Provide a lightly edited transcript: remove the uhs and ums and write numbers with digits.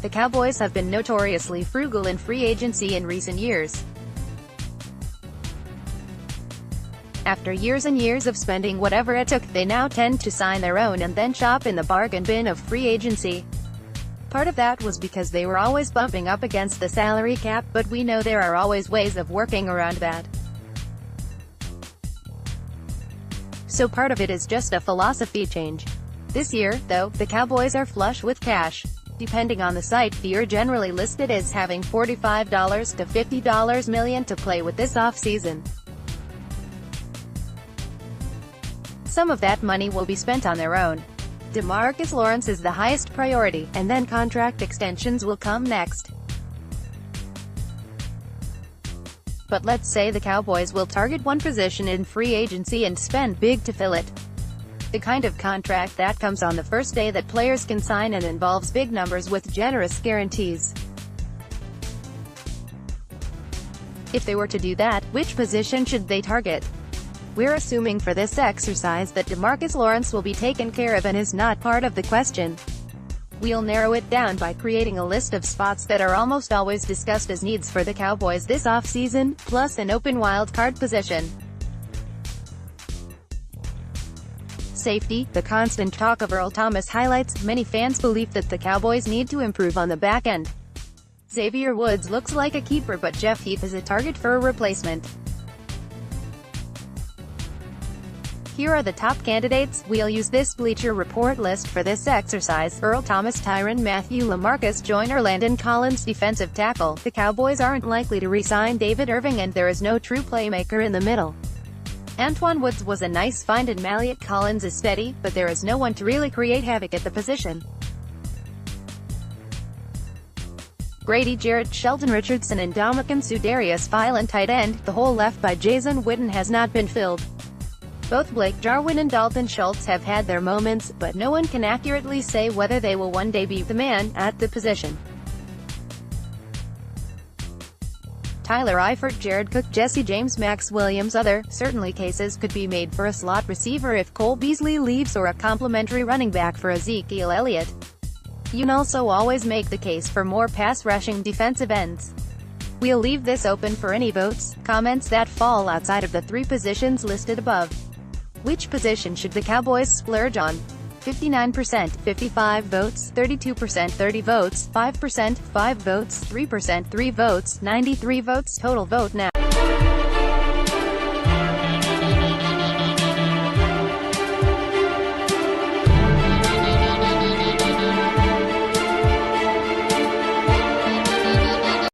The Cowboys have been notoriously frugal in free agency in recent years. After years and years of spending whatever it took, they now tend to sign their own and then shop in the bargain bin of free agency. Part of that was because they were always bumping up against the salary cap, but we know there are always ways of working around that. So part of it is just a philosophy change. This year, though, the Cowboys are flush with cash. Depending on the site, you're generally listed as having $45 to $50 million to play with this offseason. Some of that money will be spent on their own. DeMarcus Lawrence is the highest priority, and then contract extensions will come next. But let's say the Cowboys will target one position in free agency and spend big to fill it. The kind of contract that comes on the first day that players can sign and involves big numbers with generous guarantees. If they were to do that, which position should they target? We're assuming for this exercise that DeMarcus Lawrence will be taken care of and is not part of the question. We'll narrow it down by creating a list of spots that are almost always discussed as needs for the Cowboys this offseason, plus an open wild card position. Safety. The constant talk of Earl Thomas highlights many fans' belief that the Cowboys need to improve on the back end. Xavier Woods looks like a keeper, but Jeff Heath is a target for a replacement. Here are the top candidates. We'll use this Bleacher Report list for this exercise. Earl Thomas, Tyrann Mathieu, LaMarcus Joyner, Landon Collins, defensive tackle. The Cowboys aren't likely to re-sign David Irving, and there is no true playmaker in the middle. Antoine Woods was a nice find, and Maliot Collins is steady, but there is no one to really create havoc at the position. Grady Jarrett, Sheldon Richardson, and Ndamukong Suh, Darius Philon, tight end. The hole left by Jason Witten has not been filled. Both Blake Jarwin and Dalton Schultz have had their moments, but no one can accurately say whether they will one day be the man at the position. Tyler Eifert, Jared Cook, Jesse James, Max Williams. Certainly cases could be made for a slot receiver if Cole Beasley leaves, or a complimentary running back for Ezekiel Elliott. You can also always make the case for more pass-rushing defensive ends. We'll leave this open for any votes, comments that fall outside of the three positions listed above. Which position should the Cowboys splurge on? 59%, 55 votes, 32%, 30 votes, 5%, 5 votes, 3%, 3 votes, 93 votes. Total vote now.